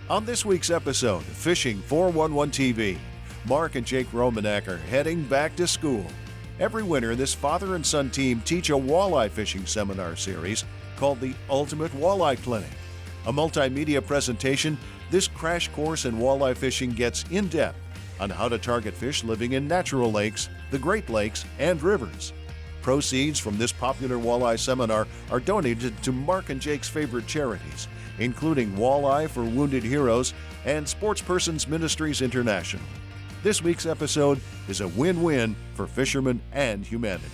On this week's episode of Fishing 411 TV, Mark and Jake Romanack are heading back to school. Every winter, this father and son team teach a walleye fishing seminar series called the Ultimate Walleye Clinic. A multimedia presentation, this crash course in walleye fishing gets in-depth on how to target fish living in natural lakes, the Great Lakes, and rivers. Proceeds from this popular walleye seminar are donated to Mark and Jake's favorite charities, including Walleye for Wounded Heroes and Sportspersons Ministries International. This week's episode is a win-win for fishermen and humanity.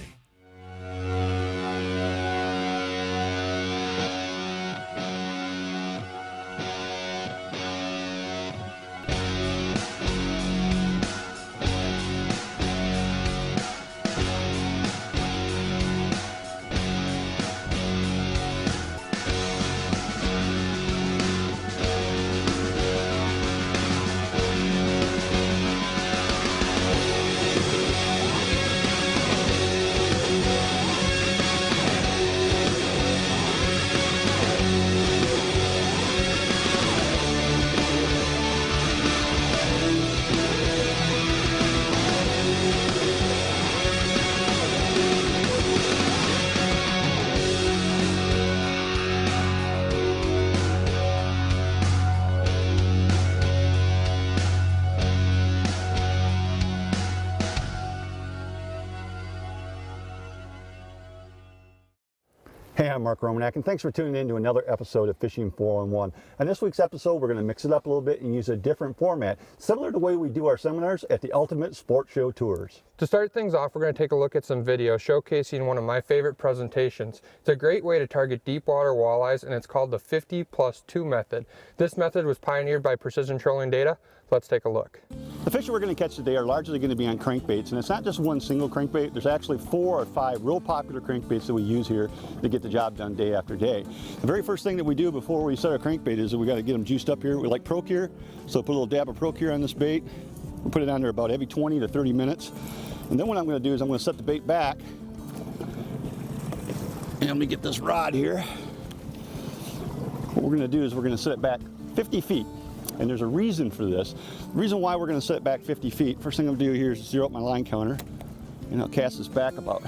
Hey, I'm Mark Romanack, and thanks for tuning in to another episode of Fishing 411. On this week's episode, we're going to mix it up a little bit and use a different format, similar to the way we do our seminars at the Ultimate Sport Show Tours. To start things off, we're going to take a look at some video showcasing one of my favorite presentations. It's a great way to target deepwater walleyes, and it's called the 50+2 method. This method was pioneered by Precision Trolling Data. Let's take a look. The fish that we're going to catch today are largely going to be on crankbaits, and it's not just one single crankbait. There's actually 4 or 5 real popular crankbaits that we use here to get the job done day after day. The very first thing that we do before we set our crankbait is that we got to get them juiced up here. We like ProCure, so put a little dab of ProCure on this bait. We'll put it on there about every 20 to 30 minutes. And then what I'm going to do is I'm going to set the bait back. And let me get this rod here. What we're going to do is we're going to set it back 50 feet. And there's a reason for this. The reason why we're going to set it back 50 feet, first thing I'm going to do here is zero up my line counter. And I'll cast this back about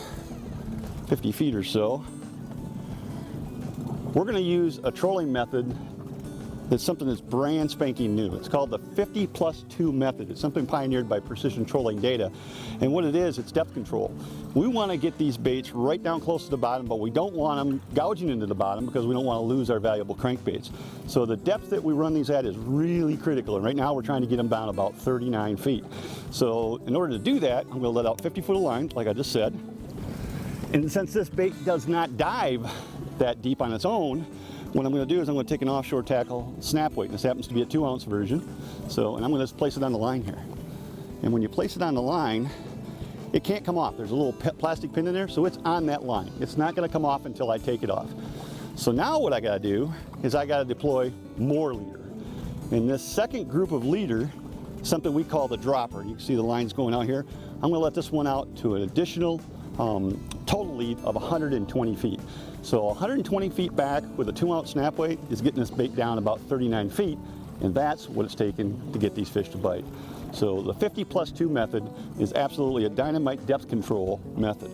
50 feet or so. We're going to use a trolling method that's something that's brand spanking new. It's called the 50+2 method. It's something pioneered by Precision Trolling Data. And what it is, it's depth control. We want to get these baits right down close to the bottom, but we don't want them gouging into the bottom because we don't want to lose our valuable crankbaits. So the depth that we run these at is really critical. And right now we're trying to get them down about 39 feet. So in order to do that, I'm going to let out 50 foot of line, like I just said. And since this bait does not dive that deep on its own, what I'm going to do is I'm going to take an offshore tackle snap weight. This happens to be a 2-ounce version. So, and I'm going to just place it on the line here. And when you place it on the line, it can't come off. There's a little plastic pin in there, so it's on that line. It's not going to come off until I take it off. So now what I got to do is I got to deploy more leader. In this second group of leader, something we call the dropper. You can see the lines going out here. I'm going to let this one out to an additional total lead of 120 feet. So 120 feet back with a 2-ounce snap weight is getting this bait down about 39 feet, and that's what it's taken to get these fish to bite. So the 50+2 method is absolutely a dynamite depth control method.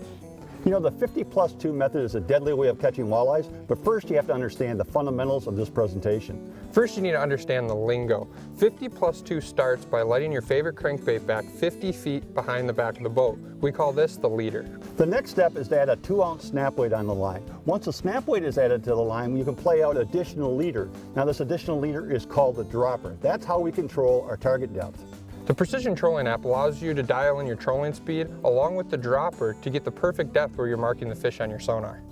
You know, the 50+2 method is a deadly way of catching walleyes, but first you have to understand the fundamentals of this presentation. First, you need to understand the lingo. 50+2 starts by letting your favorite crankbait back 50 feet behind the back of the boat. We call this the leader. The next step is to add a 2-ounce snap weight on the line. Once a snap weight is added to the line, you can play out additional leader. Now this additional leader is called the dropper. That's how we control our target depth. The Precision Trolling app allows you to dial in your trolling speed along with the dropper to get the perfect depth where you're marking the fish on your sonar.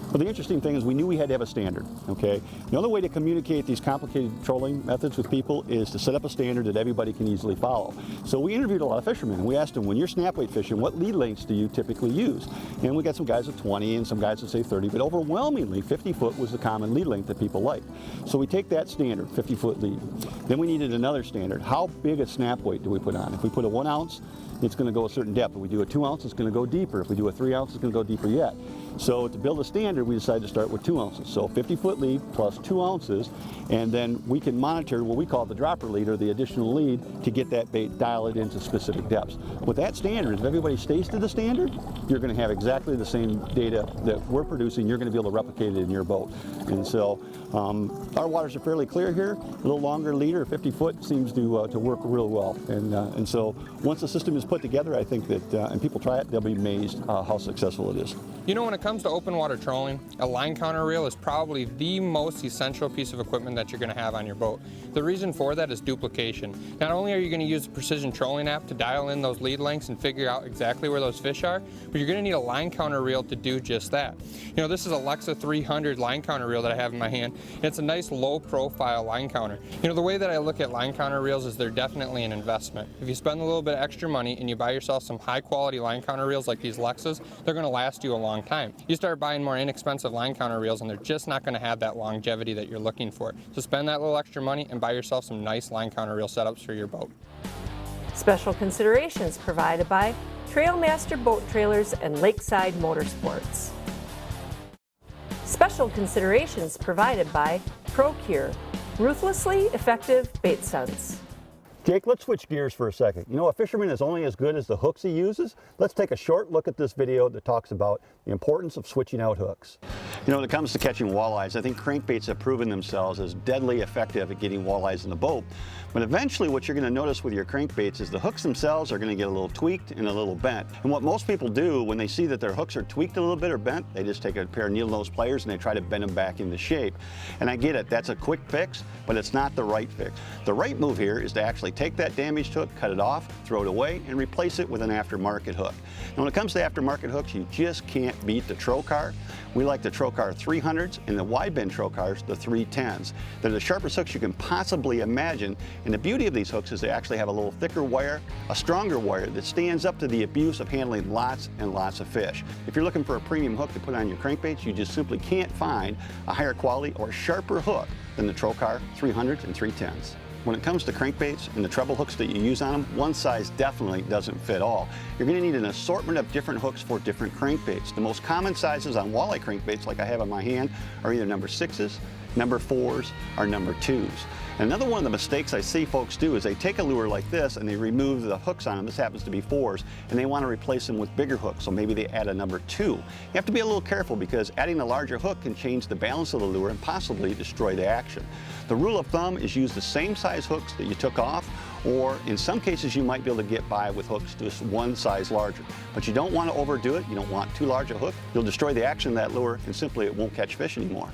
Well, the interesting thing is we knew we had to have a standard, okay? The other way to communicate these complicated trolling methods with people is to set up a standard that everybody can easily follow. So we interviewed a lot of fishermen, and we asked them, when you're snap weight fishing, what lead lengths do you typically use? And we got some guys at 20 and some guys that say 30, but overwhelmingly 50 foot was the common lead length that people liked. So we take that standard, 50 foot lead. Then we needed another standard. How big a snap weight do we put on? If we put a 1 ounce, it's going to go a certain depth. If we do a 2 ounce, it's going to go deeper. If we do a 3 ounce, it's going to go deeper yet. So to build a standard, we decided to start with 2 ounces. So 50-foot lead plus 2 ounces, and then we can monitor what we call the dropper lead, or the additional lead, to get that bait, dial it into specific depths. With that standard, if everybody stays to the standard, you're going to have exactly the same data that we're producing. You're going to be able to replicate it in your boat. And so our waters are fairly clear here. A little longer leader, 50 foot, seems to work real well. And so once the system is put together, I think that, and people try it, they'll be amazed how successful it is. You know, when it comes to open water trolling, a line counter reel is probably the most essential piece of equipment that you're going to have on your boat. The reason for that is duplication. Not only are you going to use the precision trolling app to dial in those lead lengths and figure out exactly where those fish are, but you're going to need a line counter reel to do just that. You know, this is a Alexa 300 line counter reel that I have in my hand, and it's a nice low profile line counter. You know, the way that I look at line counter reels is they're definitely an investment. If you spend a little bit of extra money and you buy yourself some high quality line counter reels like these Alexas, they're going to last you a long time. You start buying more inexpensive line counter reels and they're just not going to have that longevity that you're looking for. So spend that little extra money and buy yourself some nice line counter reel setups for your boat. Special considerations provided by Trailmaster Boat Trailers and Lakeside Motorsports. Special considerations provided by Procure, ruthlessly effective bait scents. Jake, let's switch gears for a second. You know, a fisherman is only as good as the hooks he uses. Let's take a short look at this video that talks about the importance of switching out hooks. You know, when it comes to catching walleyes, I think crankbaits have proven themselves as deadly effective at getting walleyes in the boat. But eventually what you're going to notice with your crankbaits is the hooks themselves are going to get a little tweaked and a little bent. And what most people do when they see that their hooks are tweaked a little bit or bent, they just take a pair of needle nose pliers and they try to bend them back into shape. And I get it, that's a quick fix, but it's not the right fix. The right move here is to actually take that damaged hook, cut it off, throw it away, and replace it with an aftermarket hook. And when it comes to aftermarket hooks, you just can't beat the Trocar. We like the Trocar 300s and the wide bend Trocars, the 310s. They're the sharpest hooks you can possibly imagine. And the beauty of these hooks is they actually have a little thicker wire, a stronger wire that stands up to the abuse of handling lots and lots of fish. If you're looking for a premium hook to put on your crankbaits, you just simply can't find a higher quality or sharper hook than the Trocar 300s and 310s. When it comes to crankbaits and the treble hooks that you use on them, one size definitely doesn't fit all. You're going to need an assortment of different hooks for different crankbaits. The most common sizes on walleye crankbaits, like I have in my hand, are either number 6s, number 4s, or number 2s. And another one of the mistakes I see folks do is they take a lure like this and they remove the hooks on them. This happens to be 4s, and they want to replace them with bigger hooks, so maybe they add a number 2. You have to be a little careful because adding a larger hook can change the balance of the lure and possibly destroy the action. The rule of thumb is use the same size hooks that you took off, or in some cases you might be able to get by with hooks just one size larger. But you don't want to overdo it. You don't want too large a hook. You'll destroy the action of that lure and simply it won't catch fish anymore.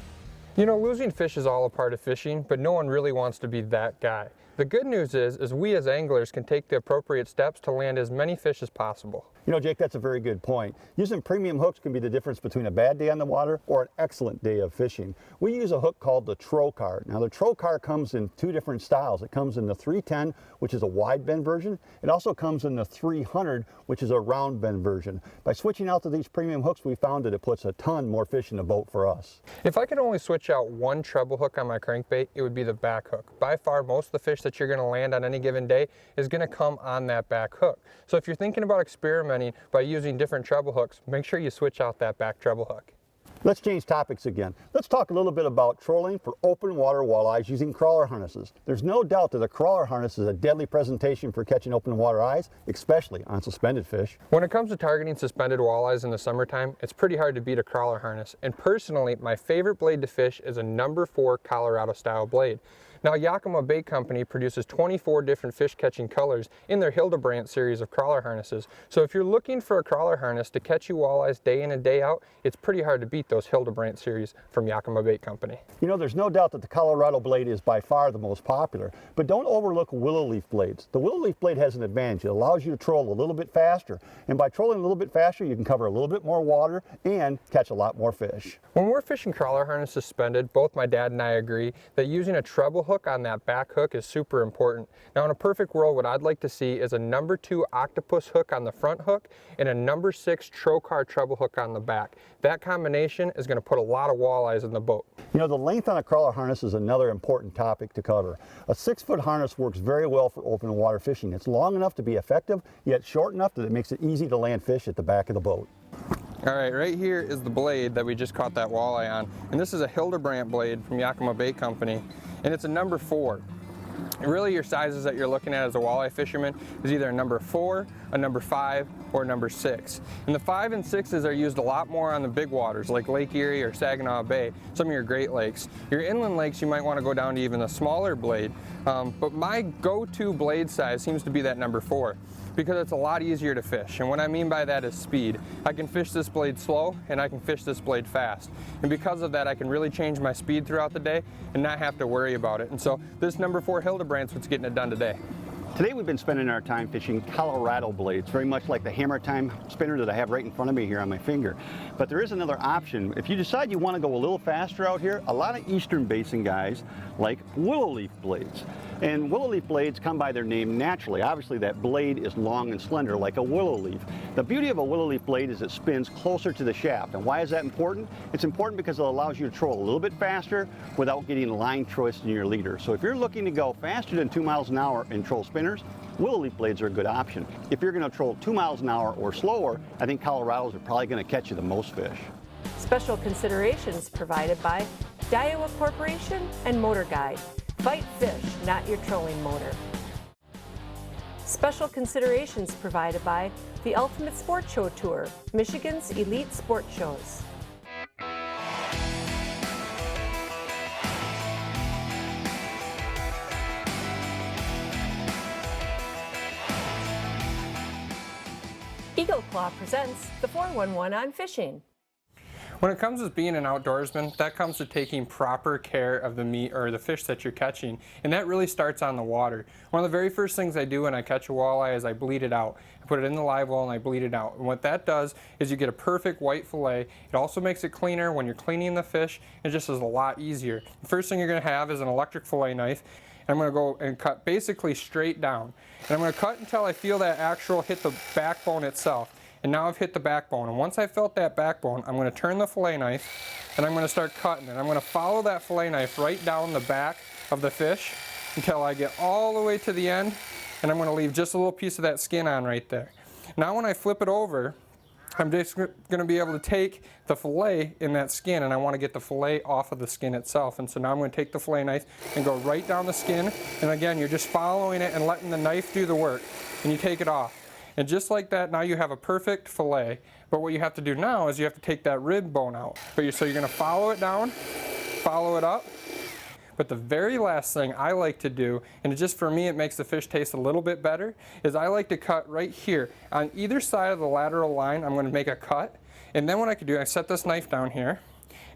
You know, losing fish is all a part of fishing, but no one really wants to be that guy. The good news is we as anglers can take the appropriate steps to land as many fish as possible. You know, Jake, that's a very good point. Using premium hooks can be the difference between a bad day on the water or an excellent day of fishing. We use a hook called the Trocar. Now, the Trocar comes in 2 different styles. It comes in the 310, which is a wide bend version. It also comes in the 300, which is a round bend version. By switching out to these premium hooks, we found that it puts a ton more fish in the boat for us. If I could only switch out one treble hook on my crankbait, it would be the back hook. By far, most of the fish that you're going to land on any given day is going to come on that back hook. So if you're thinking about experimenting by using different treble hooks, make sure you switch out that back treble hook. Let's change topics again. Let's talk a little bit about trolling for open water walleyes using crawler harnesses. There's no doubt that a crawler harness is a deadly presentation for catching open water eyes, especially on suspended fish. When it comes to targeting suspended walleyes in the summertime, it's pretty hard to beat a crawler harness. And personally, my favorite blade to fish is a number 4 Colorado style blade. Now, Yakima Bait Company produces 24 different fish catching colors in their Hildebrandt series of crawler harnesses. So if you're looking for a crawler harness to catch you walleyes day in and day out, it's pretty hard to beat those Hildebrandt series from Yakima Bait Company. You know, there's no doubt that the Colorado blade is by far the most popular, but don't overlook willow leaf blades. The willow leaf blade has an advantage. It allows you to troll a little bit faster, and by trolling a little bit faster, you can cover a little bit more water and catch a lot more fish. When we're fishing crawler harness suspended, both my dad and I agree that using a treble hook on that back hook is super important. Now, in a perfect world, what I'd like to see is a number 2 octopus hook on the front hook and a number 6 Trocar treble hook on the back. That combination is going to put a lot of walleyes in the boat. You know, the length on a crawler harness is another important topic to cover. A 6-foot harness works very well for open water fishing. It's long enough to be effective, yet short enough that it makes it easy to land fish at the back of the boat. All right, right here is the blade that we just caught that walleye on. And this is a Hildebrandt blade from Yakima Bait Company, and it's a number 4. And really your sizes that you're looking at as a walleye fisherman is either a number 4, a number 5, or a number 6. And the 5 and 6s are used a lot more on the big waters like Lake Erie or Saginaw Bay, some of your Great Lakes. Your inland lakes you might want to go down to even a smaller blade, but my go-to blade size seems to be that number 4. Because it's a lot easier to fish. And what I mean by that is speed. I can fish this blade slow and I can fish this blade fast. And because of that, I can really change my speed throughout the day and not have to worry about it. And so this number 4 Hildebrandt's what's getting it done today. Today we've been spending our time fishing Colorado blades, very much like the hammer time spinner that I have right in front of me here on my finger. But there is another option. If you decide you want to go a little faster out here, a lot of eastern basin guys like willow leaf blades. And willow leaf blades come by their name naturally. Obviously that blade is long and slender like a willow leaf. The beauty of a willow leaf blade is it spins closer to the shaft. And why is that important? It's important because it allows you to troll a little bit faster without getting line twist in your leader. So if you're looking to go faster than 2 miles an hour and troll spinners, willow leaf blades are a good option. If you're going to troll 2 miles an hour or slower, I think Colorados are probably going to catch you the most fish. Special considerations provided by Daiwa Corporation and Motor Guide. Fight fish, not your trolling motor. Special considerations provided by the Ultimate Sport Show Tour, Michigan's elite sport shows. Eagle Claw presents the 411 on fishing. When it comes to being an outdoorsman, that comes to taking proper care of the meat or the fish that you're catching, and that really starts on the water. One of the very first things I do when I catch a walleye is I bleed it out. I put it in the live well and I bleed it out. And what that does is you get a perfect white fillet. It also makes it cleaner when you're cleaning the fish. It just is a lot easier. The first thing you're going to have is an electric fillet knife. And I'm going to go and cut basically straight down. And I'm going to cut until I feel that actual hit the backbone itself. And now I've hit the backbone, and once I felt that backbone, I'm going to turn the fillet knife and I'm going to start cutting it. I'm going to follow that fillet knife right down the back of the fish until I get all the way to the end, and I'm going to leave just a little piece of that skin on right there. Now when I flip it over, I'm just going to be able to take the fillet in that skin, and I want to get the fillet off of the skin itself. And so now I'm going to take the fillet knife and go right down the skin, and again, you're just following it and letting the knife do the work, and you take it off. And just like that, now you have a perfect fillet. But what you have to do now is you have to take that rib bone out. So you're going to follow it down, follow it up. But the very last thing I like to do, and just for me it makes the fish taste a little bit better, is I like to cut right here. On either side of the lateral line, I'm going to make a cut. And then what I can do, I set this knife down here,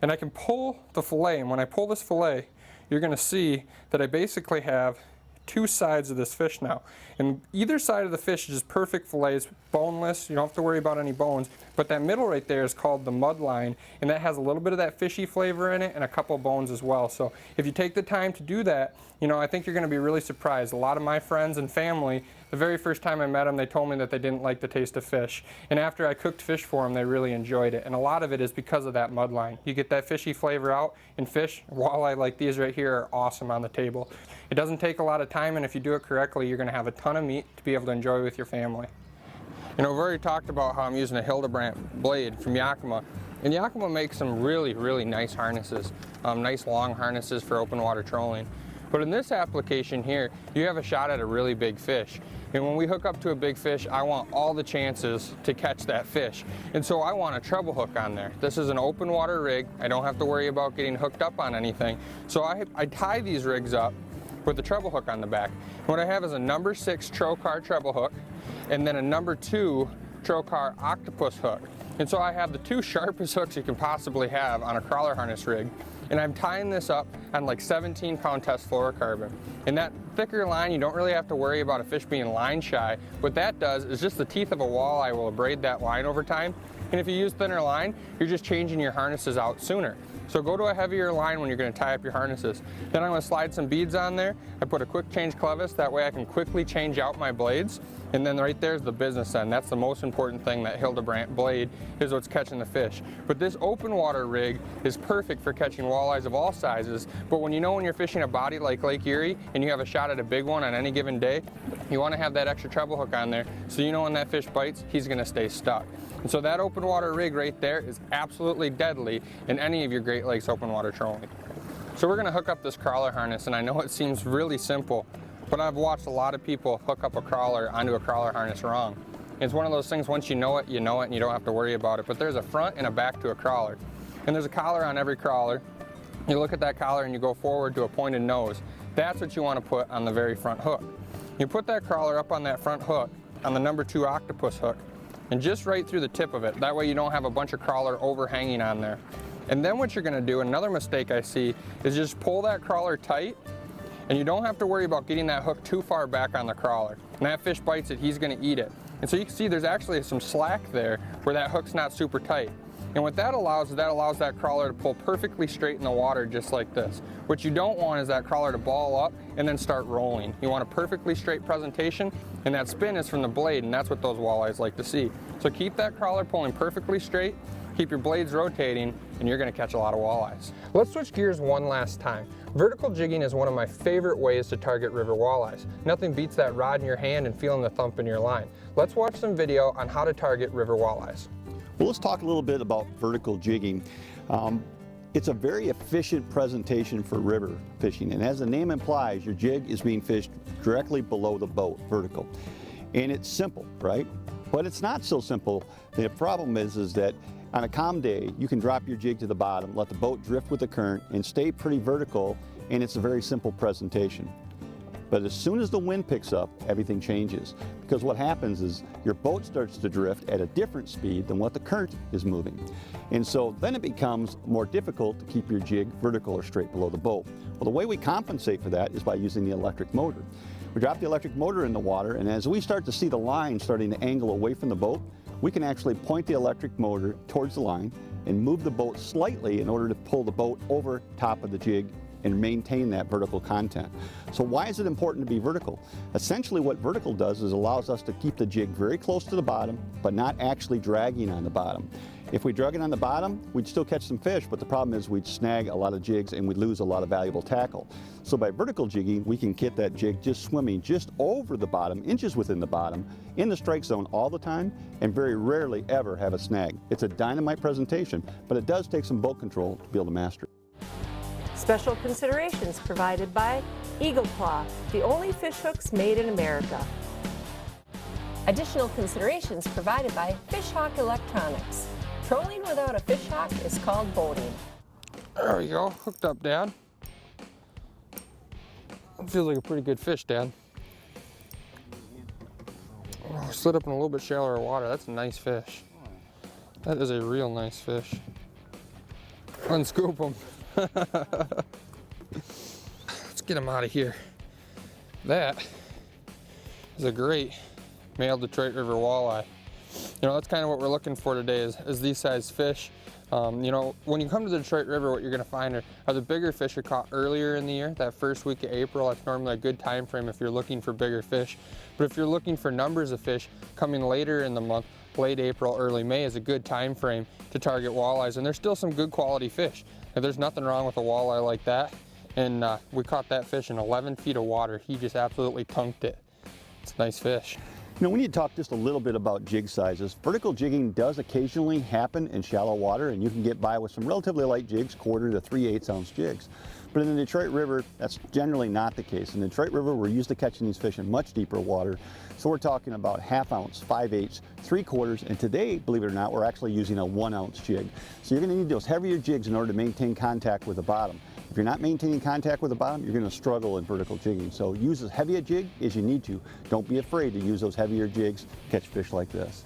and I can pull the fillet. And when I pull this fillet, you're going to see that I basically have 2 sides of this fish now. And either side of the fish is just perfect fillets, boneless, you don't have to worry about any bones. But that middle right there is called the mud line, and that has a little bit of that fishy flavor in it and a couple bones as well. So if you take the time to do that, you know, I think you're going to be really surprised. A lot of my friends and family, the very first time I met them, they told me that they didn't like the taste of fish. And after I cooked fish for them, they really enjoyed it. And a lot of it is because of that mud line. You get that fishy flavor out, and fish, walleye like these right here, are awesome on the table. It doesn't take a lot of time, and if you do it correctly, you're going to have a ton of meat to be able to enjoy with your family. You know, we've already talked about how I'm using a Hildebrandt blade from Yakima. And Yakima makes some really, really nice harnesses, nice long harnesses for open water trolling. But in this application here, you have a shot at a really big fish. And when we hook up to a big fish, I want all the chances to catch that fish. And so I want a treble hook on there. This is an open water rig. I don't have to worry about getting hooked up on anything. So I tie these rigs up with a treble hook on the back. And what I have is a number 6 Trocar treble hook, and then a number 2 Trocar octopus hook. And so I have the 2 sharpest hooks you can possibly have on a crawler harness rig. And I'm tying this up on like 17-pound test fluorocarbon. And that thicker line, you don't really have to worry about a fish being line shy. What that does is just the teeth of a walleye will abrade that line over time. And if you use thinner line, you're just changing your harnesses out sooner. So go to a heavier line when you're going to tie up your harnesses. Then I'm going to slide some beads on there. I put a quick change clevis, that way I can quickly change out my blades. And then right there's the business end. That's the most important thing, that Hildebrandt blade is what's catching the fish. But this open water rig is perfect for catching walleyes of all sizes. But when you're fishing a body like Lake Erie and you have a shot at a big one on any given day, you want to have that extra treble hook on there so you know when that fish bites, he's going to stay stuck. And so that open water rig right there is absolutely deadly in any of your Great Lakes open water trolling. So we're gonna hook up this crawler harness, and I know it seems really simple, but I've watched a lot of people hook up a crawler onto a crawler harness wrong. It's one of those things, once you know it, and you don't have to worry about it. But there's a front and a back to a crawler. And there's a collar on every crawler. You look at that collar and you go forward to a pointed nose. That's what you want to put on the very front hook. You put that crawler up on that front hook, on the number 2 octopus hook, and just right through the tip of it. That way you don't have a bunch of crawler overhanging on there. And then what you're going to do, another mistake I see, is just pull that crawler tight, and you don't have to worry about getting that hook too far back on the crawler. And that fish bites it, he's going to eat it. And so you can see there's actually some slack there where that hook's not super tight. And what that allows is that crawler to pull perfectly straight in the water just like this. What you don't want is that crawler to ball up and then start rolling. You want a perfectly straight presentation, and that spin is from the blade, and that's what those walleyes like to see. So keep that crawler pulling perfectly straight, keep your blades rotating, and you're going to catch a lot of walleyes. Let's switch gears one last time. Vertical jigging is one of my favorite ways to target river walleyes. Nothing beats that rod in your hand and feeling the thump in your line. Let's watch some video on how to target river walleyes. Well, let's talk a little bit about vertical jigging. It's a very efficient presentation for river fishing, and as the name implies, your jig is being fished directly below the boat, vertical. And it's simple, right? But it's not so simple. The problem is that on a calm day, you can drop your jig to the bottom, let the boat drift with the current, and stay pretty vertical, and it's a very simple presentation. But as soon as the wind picks up, everything changes. Because what happens is your boat starts to drift at a different speed than what the current is moving. And so then it becomes more difficult to keep your jig vertical or straight below the boat. Well, the way we compensate for that is by using the electric motor. We drop the electric motor in the water, and as we start to see the line starting to angle away from the boat, we can actually point the electric motor towards the line and move the boat slightly in order to pull the boat over top of the jig and maintain that vertical content. So why is it important to be vertical? Essentially what vertical does is allows us to keep the jig very close to the bottom, but not actually dragging on the bottom. If we drug it on the bottom, we'd still catch some fish, but the problem is we'd snag a lot of jigs and we'd lose a lot of valuable tackle. So by vertical jigging, we can get that jig just swimming just over the bottom, inches within the bottom, in the strike zone all the time, and very rarely ever have a snag. It's a dynamite presentation, but it does take some boat control to be able to master it. Special considerations provided by Eagle Claw, the only fish hooks made in America. Additional considerations provided by Fish Hawk Electronics. Trolling without a fish hawk is called boating. There we go, hooked up, Dad. Feels like a pretty good fish, Dad. Oh, slid up in a little bit shallower water. That's a nice fish. That is a real nice fish. Unscoop him. Let's get him out of here. That is a great male Detroit River walleye. You know, that's kind of what we're looking for today is these size fish. You know, when you come to the Detroit River, what you're going to find are the bigger fish are caught earlier in the year. That first week of April, that's normally a good time frame if you're looking for bigger fish. But if you're looking for numbers of fish coming later in the month, late April, early May is a good time frame to target walleyes. And there's still some good quality fish. Now, there's nothing wrong with a walleye like that. And we caught that fish in 11 feet of water. He just absolutely tunked it. It's a nice fish. You know, we need to talk just a little bit about jig sizes. Vertical jigging does occasionally happen in shallow water, and you can get by with some relatively light jigs, 1/4 to 3/8 ounce jigs. But in the Detroit River, that's generally not the case. In the Detroit River, we're used to catching these fish in much deeper water. So we're talking about 1/2 ounce, 5/8, 3/4, and today, believe it or not, we're actually using a 1 ounce jig. So you're gonna need those heavier jigs in order to maintain contact with the bottom. If you're not maintaining contact with the bottom, you're going to struggle in vertical jigging. So use as heavy a jig as you need to. Don't be afraid to use those heavier jigs to catch fish like this.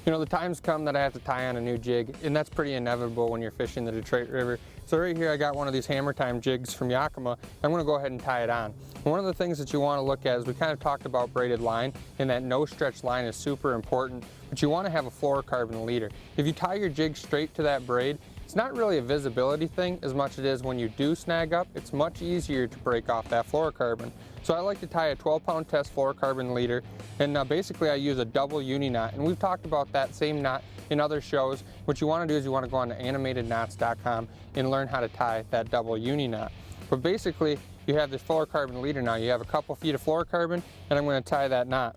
You know, the times come that I have to tie on a new jig, and that's pretty inevitable when you're fishing the Detroit River. So right here I got one of these Hammer Time jigs from Yakima. I'm going to go ahead and tie it on. And one of the things that you want to look at is we kind of talked about braided line, and that no stretch line is super important, but you want to have a fluorocarbon leader. If you tie your jig straight to that braid, it's not really a visibility thing as much as it is when you do snag up, it's much easier to break off that fluorocarbon. So I like to tie a 12-pound test fluorocarbon leader, and basically I use a double uni knot, and we've talked about that same knot in other shows. What you want to do is you want to go on to animatedknots.com and learn how to tie that double uni knot. But basically you have this fluorocarbon leader now. You have a couple feet of fluorocarbon, and I'm going to tie that knot.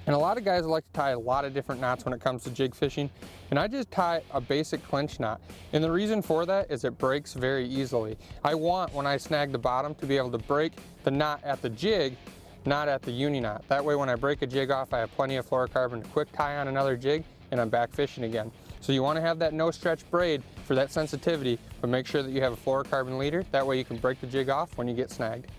And a lot of guys like to tie a lot of different knots when it comes to jig fishing, and I just tie a basic clinch knot. And the reason for that is it breaks very easily. I want, when I snag the bottom, to be able to break the knot at the jig, not at the uni knot. That way when I break a jig off, I have plenty of fluorocarbon to quick tie on another jig, and I'm back fishing again. So you want to have that no stretch braid for that sensitivity, but make sure that you have a fluorocarbon leader. That way you can break the jig off when you get snagged.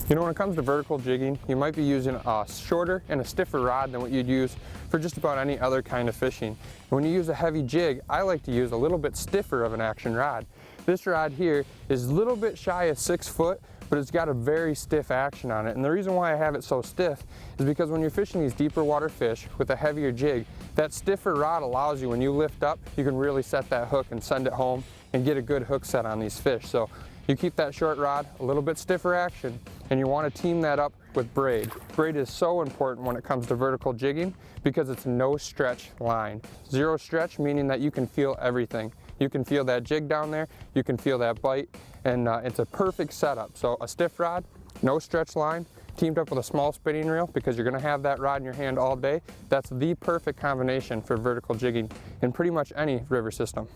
You know, when it comes to vertical jigging, you might be using a shorter and a stiffer rod than what you'd use for just about any other kind of fishing. And when you use a heavy jig, I like to use a little bit stiffer of an action rod. This rod here is a little bit shy of 6 foot, but it's got a very stiff action on it. And the reason why I have it so stiff is because when you're fishing these deeper water fish with a heavier jig, that stiffer rod allows you, when you lift up, you can really set that hook and send it home and get a good hook set on these fish. So you keep that short rod, a little bit stiffer action, and you want to team that up with braid. Braid is so important when it comes to vertical jigging because it's no stretch line. Zero stretch meaning that you can feel everything. You can feel that jig down there, you can feel that bite, and it's a perfect setup. So a stiff rod, no stretch line, teamed up with a small spinning reel because you're going to have that rod in your hand all day. That's the perfect combination for vertical jigging in pretty much any river system.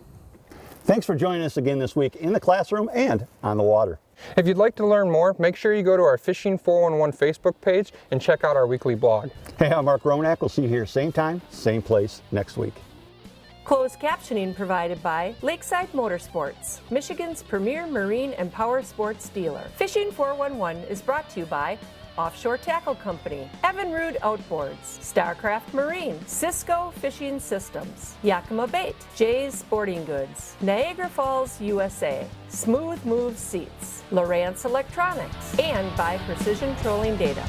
Thanks for joining us again this week in the classroom and on the water. If you'd like to learn more, make sure you go to our Fishing 411 Facebook page and check out our weekly blog. Hey, I'm Mark Romanack. We'll see you here same time, same place next week. Closed captioning provided by Lakeside Motorsports, Michigan's premier marine and power sports dealer. Fishing 411 is brought to you by Offshore Tackle Company, Evinrude Outboards, Starcraft Marine, Cisco Fishing Systems, Yakima Bait, Jay's Sporting Goods, Niagara Falls, USA, Smooth Move Seats, Lowrance Electronics, and by Precision Trolling Data.